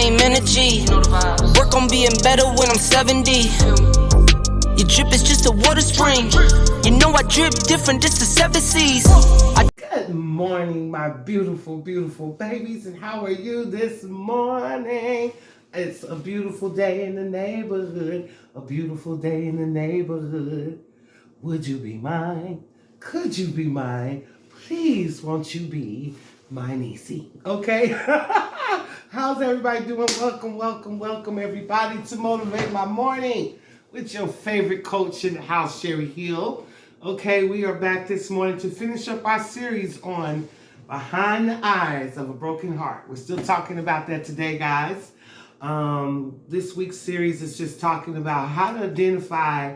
same energy. Work on being better when I'm 70. Your drip is just a water spring. You know I drip different, just the 7 seas. Good morning, my beautiful, beautiful babies, and how are you this morning? It's a beautiful day in the neighborhood, a beautiful day in the neighborhood. Would you be mine? Could you be mine? Please, won't you be my niecey? Okay? How's everybody doing? Welcome, welcome, welcome, everybody, to Motivate My Morning with your favorite coach in the house, Sherri Hill. Okay, we are back this morning to finish up our series on Behind the Eyes of a Broken Heart. We're still talking about that today, guys. This week's series is just talking about how to identify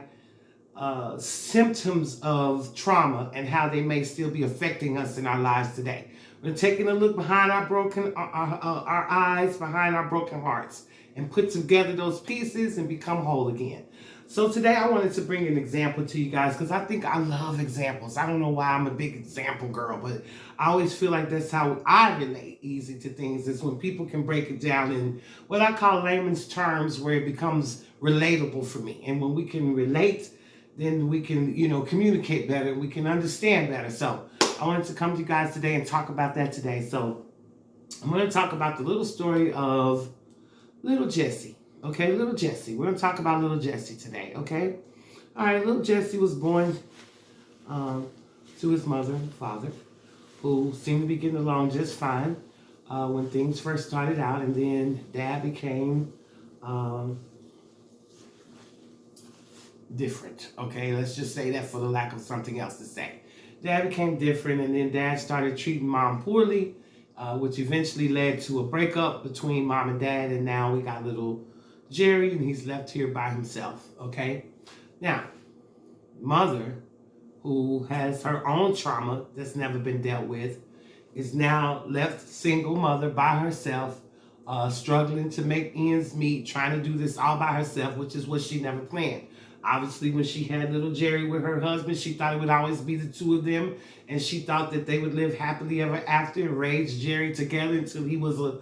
symptoms of trauma and how they may still be affecting us in our lives today. We're taking a look behind our eyes, behind our broken hearts, and put together those pieces and become whole again. So today I wanted to bring an example to you guys because I think I love examples. I don't know why I'm a big example girl, but I always feel like that's how I relate easy to things, is when people can break it down in what I call layman's terms, where it becomes relatable for me. And when we can relate, then we can, communicate better. We can understand better. So I wanted to come to you guys today and talk about that today. So I'm going to talk about the little story of little Jesse. Okay, little Jesse. We're going to talk about little Jesse today, okay? All right, little Jesse was born to his mother and father, who seemed to be getting along just fine when things first started out. And then Dad became different, okay? Let's just say that for the lack of something else to say. Dad became different, and then Dad started treating Mom poorly, which eventually led to a breakup between Mom and Dad, and now we got little Jerry, and he's left here by himself, okay? Now, Mother, who has her own trauma that's never been dealt with, is now left single mother by herself, struggling to make ends meet, trying to do this all by herself, which is what she never planned. Obviously, when she had little Jerry with her husband, she thought it would always be the two of them, and she thought that they would live happily ever after and raise Jerry together until he was a,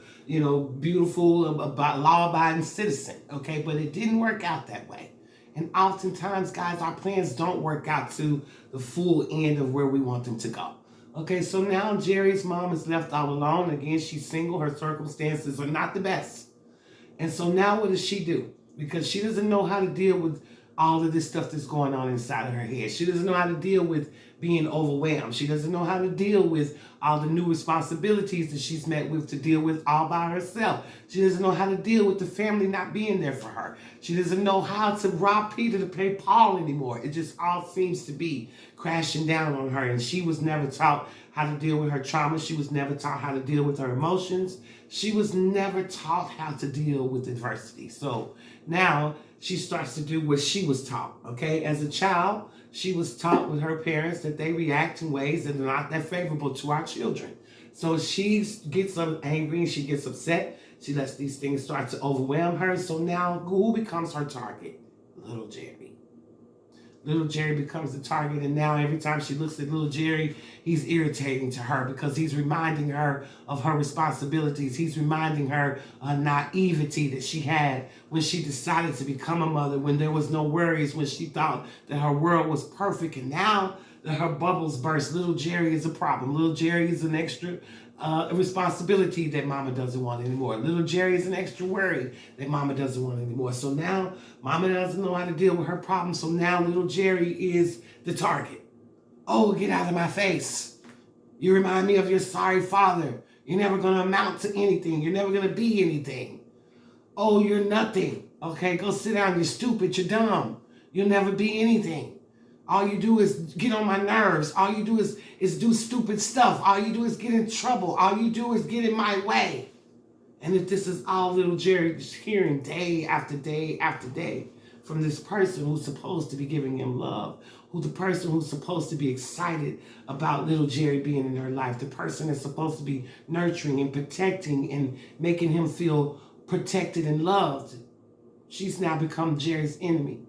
beautiful, law-abiding citizen, okay? But it didn't work out that way. And oftentimes, guys, our plans don't work out to the full end of where we want them to go. Okay, so now Jerry's mom is left all alone. Again, she's single. Her circumstances are not the best. And so now what does she do? Because she doesn't know how to deal with all of this stuff that's going on inside of her head. She doesn't know how to deal with being overwhelmed. She doesn't know how to deal with all the new responsibilities that she's met with to deal with all by herself. She doesn't know how to deal with the family not being there for her. She doesn't know how to rob Peter to pay Paul anymore. It just all seems to be crashing down on her. And she was never taught how to deal with her trauma. She was never taught how to deal with her emotions. She was never taught how to deal with adversity. So now she starts to do what she was taught, okay? As a child, she was taught with her parents that they react in ways that are not that favorable to our children. So she gets angry and she gets upset. She lets these things start to overwhelm her. So now who becomes her target? Little Jerry. Little Jerry becomes the target, and now every time she looks at little Jerry, he's irritating to her because he's reminding her of her responsibilities. He's reminding her of naivety that she had when she decided to become a mother, when there was no worries, when she thought that her world was perfect, and now that her bubbles burst, little Jerry is a problem. Little Jerry is an extra responsibility that Mama doesn't want anymore. Little Jerry is an extra worry that Mama doesn't want anymore. So now Mama doesn't know how to deal with her problems. So now little Jerry is the target. Oh, get out of my face. You remind me of your sorry father. You're never going to amount to anything. You're never going to be anything. Oh, you're nothing. Okay, go sit down. You're stupid. You're dumb. You'll never be anything. All you do is get on my nerves. All you do is do stupid stuff. All you do is get in trouble. All you do is get in my way. And if this is all little Jerry is hearing day after day after day from this person who's supposed to be giving him love, the person who's supposed to be excited about little Jerry being in her life, the person that's supposed to be nurturing and protecting and making him feel protected and loved, she's now become Jerry's enemy.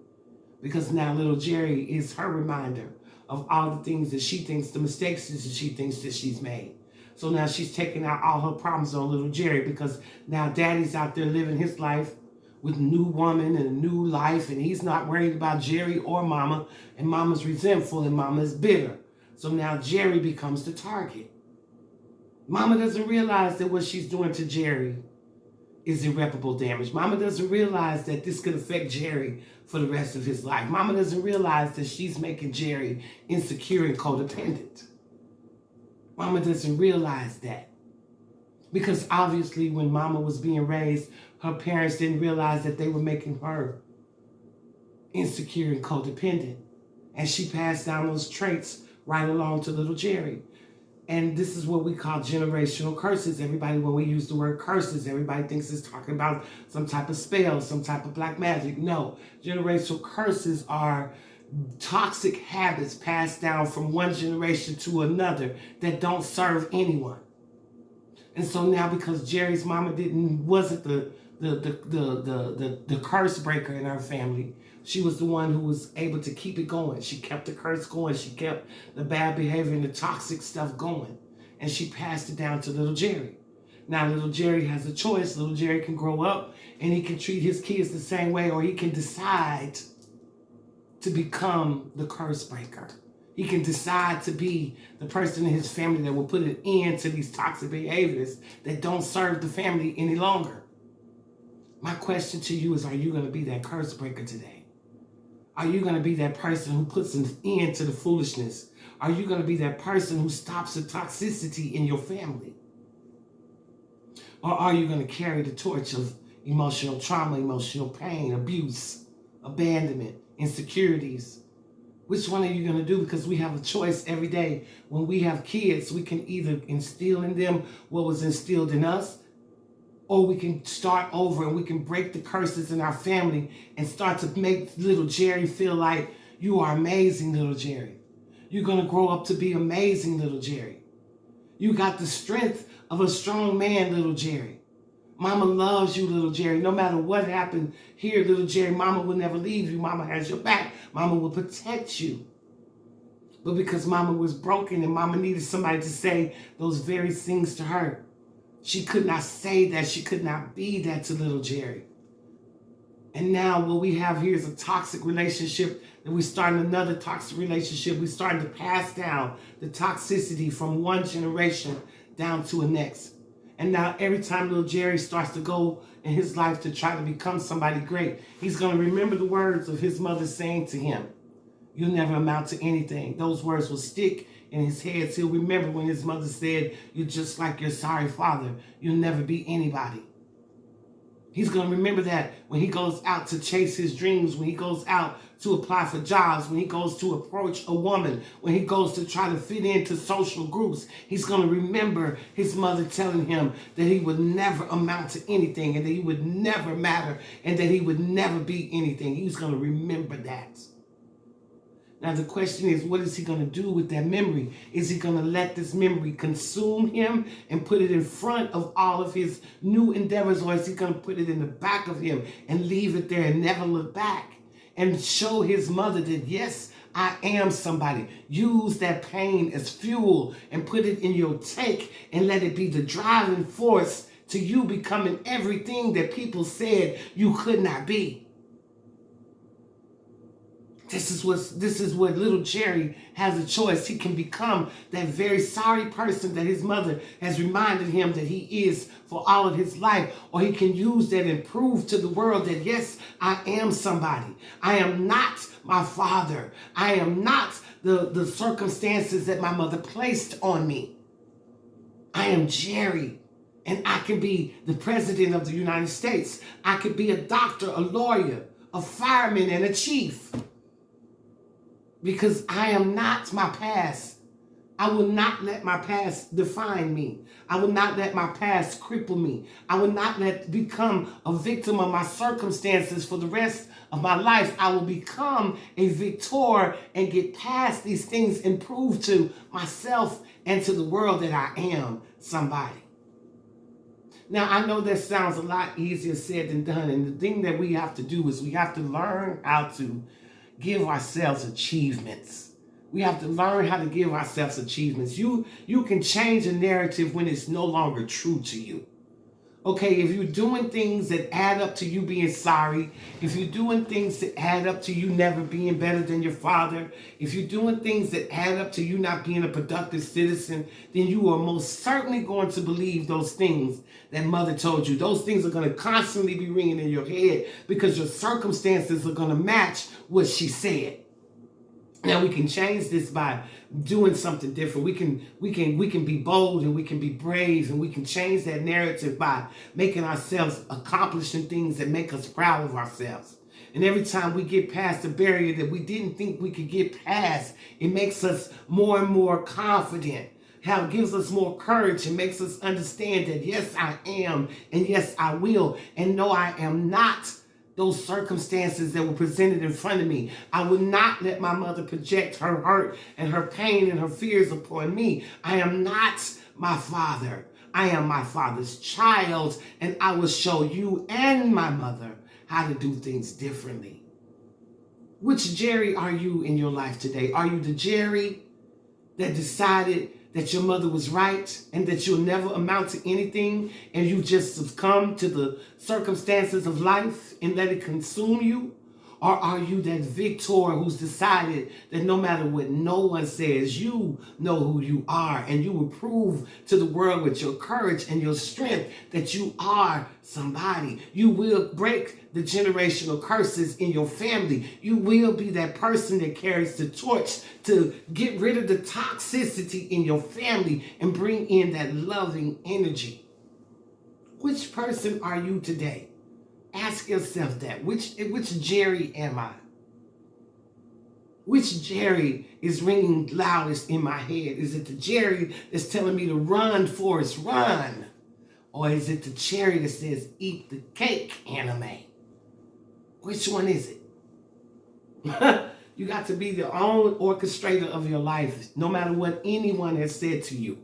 Because now little Jerry is her reminder of all the things that she thinks, the mistakes that she thinks that she's made. So now she's taking out all her problems on little Jerry, because now daddy's out there living his life with a new woman and a new life, and he's not worried about Jerry or mama, and mama's resentful and mama's bitter. So now Jerry becomes the target. Mama doesn't realize that what she's doing to Jerry is irreparable damage. Mama doesn't realize that this could affect Jerry for the rest of his life. Mama doesn't realize that she's making Jerry insecure and codependent. Mama doesn't realize that. Because obviously when mama was being raised, her parents didn't realize that they were making her insecure and codependent. And she passed down those traits right along to little Jerry. And this is what we call generational curses. Everybody, when we use the word curses, everybody thinks it's talking about some type of spell, some type of black magic. No, generational curses are toxic habits passed down from one generation to another that don't serve anyone. And so now, because Jerry's mama wasn't the curse breaker in our family, she was the one who was able to keep it going. She kept the curse going. She kept the bad behavior and the toxic stuff going. And she passed it down to little Jerry. Now little Jerry has a choice. Little Jerry can grow up and he can treat his kids the same way, or he can decide to become the curse breaker. He can decide to be the person in his family that will put an end to these toxic behaviors that don't serve the family any longer. My question to you is, are you going to be that curse breaker today? Are you going to be that person who puts an end to the foolishness? Are you going to be that person who stops the toxicity in your family? Or are you going to carry the torch of emotional trauma, emotional pain, abuse, abandonment, insecurities? Which one are you going to do? Because we have a choice every day. When we have kids, we can either instill in them what was instilled in us, or we can start over and we can break the curses in our family and start to make little Jerry feel like you are amazing, little Jerry. You're going to grow up to be amazing, little Jerry. You got the strength of a strong man, little Jerry. Mama loves you, little Jerry. No matter what happened here, little Jerry, mama will never leave you. Mama has your back. Mama will protect you. But because mama was broken and mama needed somebody to say those very things to her, she could not say that. She could not be that to little Jerry. And now what we have here is a toxic relationship, and we're starting another toxic relationship. We're starting to pass down the toxicity from one generation down to a next. And now every time little Jerry starts to go in his life to try to become somebody great, he's going to remember the words of his mother saying to him, "You'll never amount to anything." Those words will stick in his head. He'll remember when his mother said, "You're just like your sorry father. You'll never be anybody." He's going to remember that when he goes out to chase his dreams, when he goes out to apply for jobs, when he goes to approach a woman, when he goes to try to fit into social groups. He's going to remember his mother telling him that he would never amount to anything, and that he would never matter, and that he would never be anything. He's going to remember that. Now the question is, what is he going to do with that memory? Is he going to let this memory consume him and put it in front of all of his new endeavors, or is he going to put it in the back of him and leave it there and never look back and show his mother that, yes, I am somebody? Use that pain as fuel and put it in your tank and let it be the driving force to you becoming everything that people said you could not be. This is what little Jerry has a choice. He can become that very sorry person that his mother has reminded him that he is for all of his life. Or he can use that and prove to the world that, yes, I am somebody. I am not my father. I am not the circumstances that my mother placed on me. I am Jerry. And I can be the president of the United States. I could be a doctor, a lawyer, a fireman, and a chief. Because I am not my past. I will not let my past define me. I will not let my past cripple me. I will not let become a victim of my circumstances for the rest of my life. I will become a victor and get past these things and prove to myself and to the world that I am somebody. Now, I know that sounds a lot easier said than done. And the thing that we have to do is we have to learn how to give ourselves achievements. We have to learn how to give ourselves achievements. You can change a narrative when it's no longer true to you. Okay, if you're doing things that add up to you being sorry, if you're doing things that add up to you never being better than your father, if you're doing things that add up to you not being a productive citizen, then you are most certainly going to believe those things that mother told you. Those things are going to constantly be ringing in your head because your circumstances are going to match what she said. Now we can change this by doing something different. We can be bold and we can be brave, and we can change that narrative by making ourselves accomplishing things that make us proud of ourselves. And every time we get past the barrier that we didn't think we could get past, it makes us more and more confident. How it gives us more courage and makes us understand that yes, I am, and yes, I will, and no, I am not those circumstances that were presented in front of me. I would not let my mother project her hurt and her pain and her fears upon me. I am not my father. I am my father's child, and I will show you and my mother how to do things differently. Which Jerry are you in your life today? Are you the Jerry that decided that your mother was right and that you'll never amount to anything and you just succumb to the circumstances of life and let it consume you? Or are you that victor who's decided that no matter what no one says, you know who you are, and you will prove to the world with your courage and your strength that you are somebody. You will break the generational curses in your family. You will be that person that carries the torch to get rid of the toxicity in your family and bring in that loving energy. Which person are you today? Ask yourself that. Which Jerry am I? Which Jerry is ringing loudest in my head? Is it the Jerry that's telling me to run, Forrest, run? Or is it the Jerry that says, eat the cake, anime? Which one is it? You got to be the own orchestrator of your life. No matter what anyone has said to you,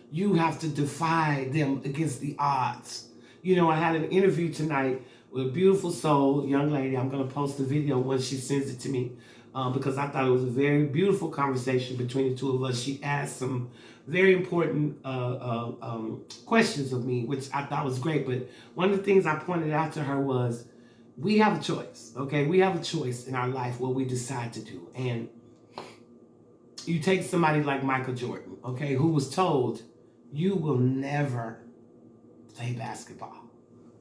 you have to defy them against the odds. You know, I had an interview tonight with a beautiful soul, young lady. I'm going to post the video once she sends it to me because I thought it was a very beautiful conversation between the two of us. She asked some very important questions of me, which I thought was great. But one of the things I pointed out to her was, we have a choice, okay? We have a choice in our life what we decide to do. And you take somebody like Michael Jordan, okay, who was told, you will never play basketball.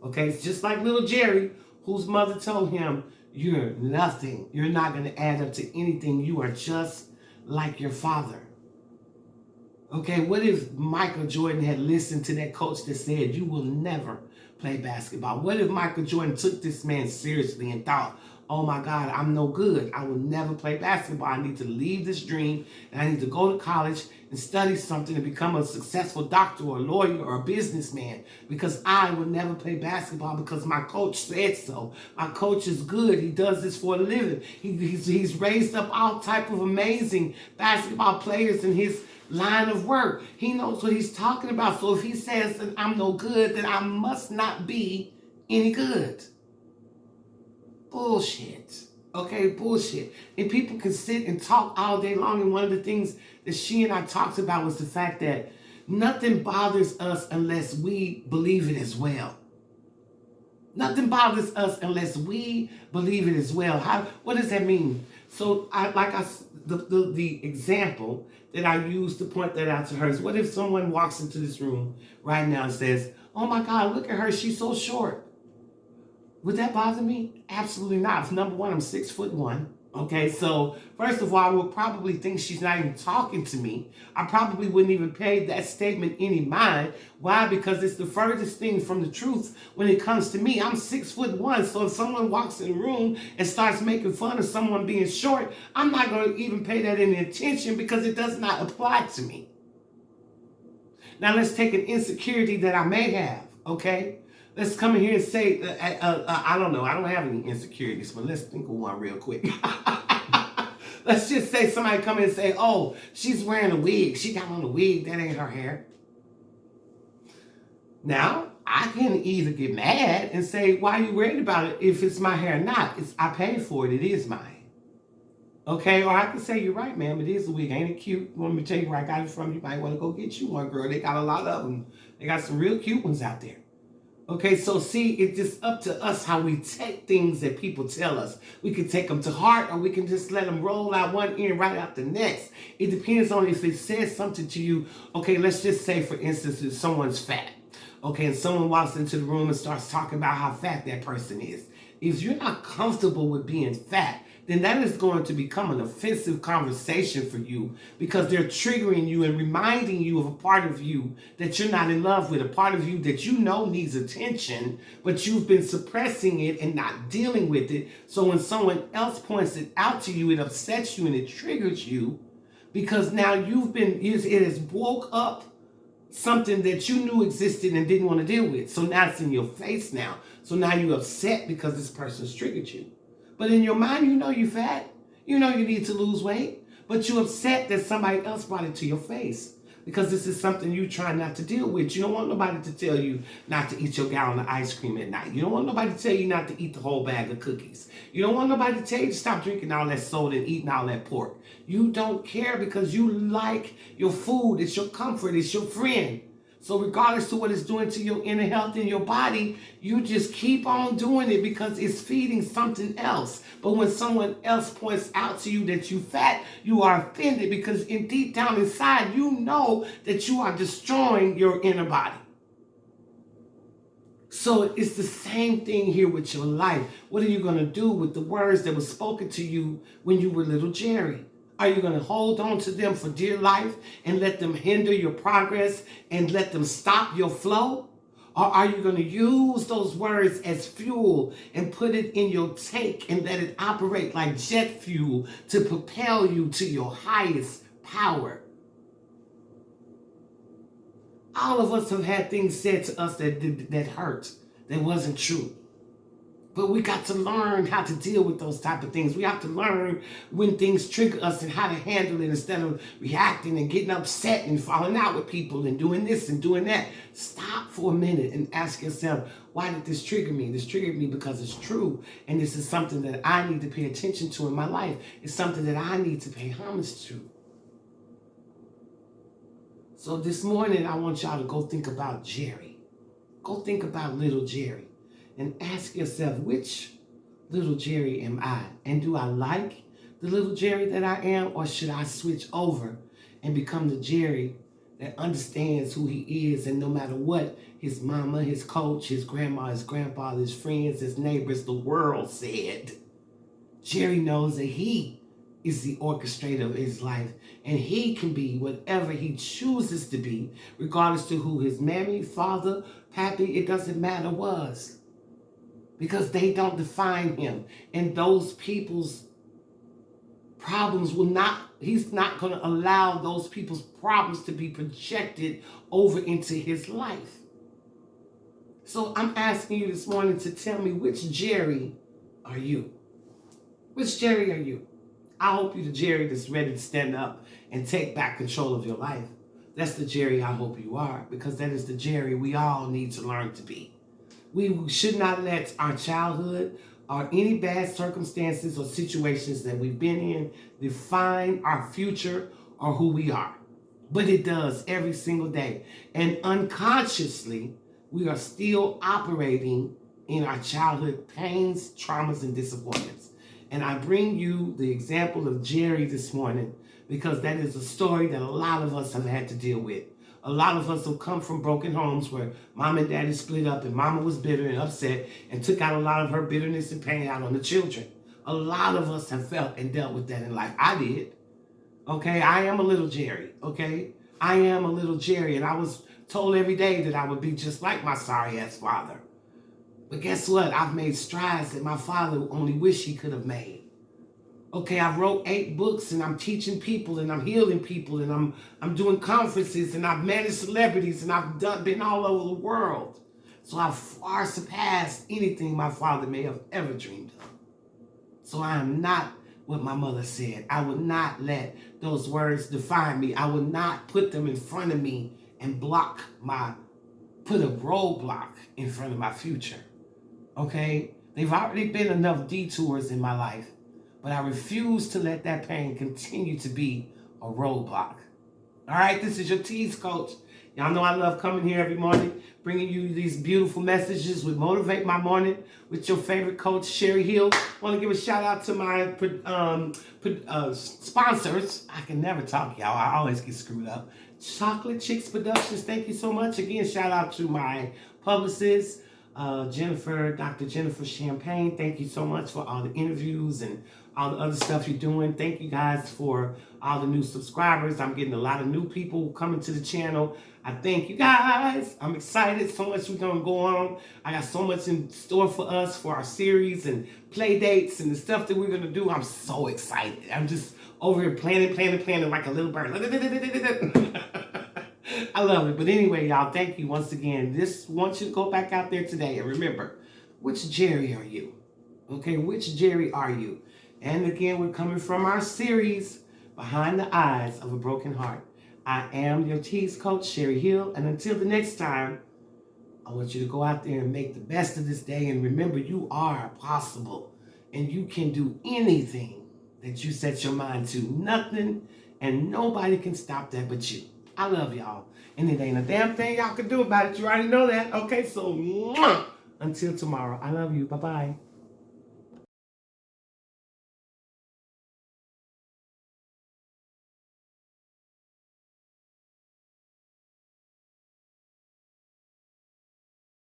Okay, it's just like little Jerry, whose mother told him, you're nothing. You're not going to add up to anything. You are just like your father. Okay, what if Michael Jordan had listened to that coach that said, you will never play basketball? What if Michael Jordan took this man seriously and thought, oh my God, I'm no good. I will never play basketball. I need to leave this dream and I need to go to college and study something and become a successful doctor or a lawyer or a businessman because I will never play basketball because my coach said so. My coach is good. He does this for a living. He's raised up all type of amazing basketball players in his line of work. He knows what he's talking about. So if he says that I'm no good, then I must not be any good. Bullshit. Okay, bullshit. And people can sit and talk all day long. And one of the things that she and I talked about was the fact that nothing bothers us unless we believe it as well. Nothing bothers us unless we believe it as well. What does that mean? So the example that I used to point that out to her is, what if someone walks into this room right now and says, oh my God, look at her, she's so short. Would that bother me? Absolutely not. Number one, I'm 6'1". Okay, so first of all, I would probably think she's not even talking to me. I probably wouldn't even pay that statement any mind. Why? Because it's the furthest thing from the truth when it comes to me. I'm 6'1", so if someone walks in the room and starts making fun of someone being short, I'm not going to even pay that any attention because it does not apply to me. Now let's take an insecurity that I may have, okay? Let's come in here and say, I don't know, I don't have any insecurities, but let's think of one real quick. Let's just say somebody come in and say, oh, she's wearing a wig. She got on a wig, that ain't her hair. Now, I can either get mad and say, why are you worried about it if it's my hair or not? I paid for it, it is mine. Okay, or I can say, you're right, ma'am. It is a wig. Ain't it cute? You want me to tell you where I got it from? You might want to go get you one, girl. They got a lot of them. They got some real cute ones out there. Okay, so see, it's just up to us how we take things that people tell us. We can take them to heart, or we can just let them roll out one ear right out the next. It depends on if it says something to you. Okay, let's just say, for instance, if someone's fat. Okay, and someone walks into the room and starts talking about how fat that person is. If you're not comfortable with being fat, then that is going to become an offensive conversation for you, because they're triggering you and reminding you of a part of you that you're not in love with, a part of you that you know needs attention, but you've been suppressing it and not dealing with it. So when someone else points it out to you, it upsets you and it triggers you, because now it has woke up something that you knew existed and didn't want to deal with. So now it's in your face now. So now you're upset because this person's triggered you. But in your mind, you know you're fat. You know you need to lose weight. But you're upset that somebody else brought it to your face, because this is something you try not to deal with. You don't want nobody to tell you not to eat your gallon of ice cream at night. You don't want nobody to tell you not to eat the whole bag of cookies. You don't want nobody to tell you to stop drinking all that soda and eating all that pork. You don't care, because you like your food. It's your comfort. It's your friend. So regardless to what it's doing to your inner health in your body, you just keep on doing it because it's feeding something else. But when someone else points out to you that you're fat, you are offended, because deep down inside, you know that you are destroying your inner body. So it's the same thing here with your life. What are you going to do with the words that were spoken to you when you were little Jerry? Are you going to hold on to them for dear life and let them hinder your progress and let them stop your flow? Or are you going to use those words as fuel and put it in your tank and let it operate like jet fuel to propel you to your highest power? All of us have had things said to us that hurt, that wasn't true. But we got to learn how to deal with those type of things. We have to learn when things trigger us and how to handle it, instead of reacting and getting upset and falling out with people and doing this and doing that. Stop for a minute and ask yourself, why did this trigger me? This triggered me because it's true. And this is something that I need to pay attention to in my life. It's something that I need to pay homage to. So this morning, I want y'all to go think about Jerry. Go think about little Jerry. And ask yourself, which little Jerry am I? And do I like the little Jerry that I am? Or should I switch over and become the Jerry that understands who he is, and no matter what his mama, his coach, his grandma, his grandfather, his friends, his neighbors, the world said, Jerry knows that he is the orchestrator of his life, and he can be whatever he chooses to be, regardless to who his mammy, father, pappy, it doesn't matter, was. Because they don't define him. And those people's problems he's not going to allow those people's problems to be projected over into his life. So I'm asking you this morning to tell me, which Jerry are you? Which Jerry are you? I hope you're the Jerry that's ready to stand up and take back control of your life. That's the Jerry I hope you are, because that is the Jerry we all need to learn to be. We should not let our childhood or any bad circumstances or situations that we've been in define our future or who we are. But it does every single day. And unconsciously, we are still operating in our childhood pains, traumas, and disappointments. And I bring you the example of Jerry this morning because that is a story that a lot of us have had to deal with. A lot of us have come from broken homes where mom and daddy split up and mama was bitter and upset and took out a lot of her bitterness and pain out on the children. A lot of us have felt and dealt with that in life. I did. Okay, I am a little Jerry. Okay, I am a little Jerry, and I was told every day that I would be just like my sorry ass father. But guess what? I've made strides that my father only wished he could have made. Okay, I wrote 8 books, and I'm teaching people, and I'm healing people, and I'm doing conferences, and I've managed celebrities, and I've been all over the world. So I've far surpassed anything my father may have ever dreamed of. So I am not what my mother said. I would not let those words define me. I would not put them in front of me and put a roadblock in front of my future. Okay? They've already been enough detours in my life. but I refuse to let that pain continue to be a roadblock. All right, this is your Tease Coach. Y'all know I love coming here every morning, bringing you these beautiful messages with Motivate My Morning with your favorite coach, Sherri Hill. Want to give a shout out to my sponsors. I can never talk, y'all. I always get screwed up. Chocolate Chicks Productions, thank you so much. Again, shout out to my publicist, Dr. Jennifer Champagne. Thank you so much for all the interviews and all the other stuff you're doing. Thank you guys for all the new subscribers. I'm getting a lot of new people coming to the channel. I thank you guys. I'm excited. So much we're going to go on. I got so much in store for us for our series and play dates and the stuff that we're going to do. I'm so excited. I'm just over here planning like a little bird. I love it. But anyway, y'all, thank you once again. Want you to go back out there today and remember, which Jerry are you? Okay, which Jerry are you? And again, we're coming from our series, Behind the Eyes of a Broken Heart. I am your Tease Coach, Sherri Hill. And until the next time, I want you to go out there and make the best of this day. And remember, you are possible. And you can do anything that you set your mind to. Nothing and nobody can stop that but you. I love y'all. And it ain't a damn thing y'all can do about it. You already know that. Okay, so until tomorrow. I love you. Bye-bye.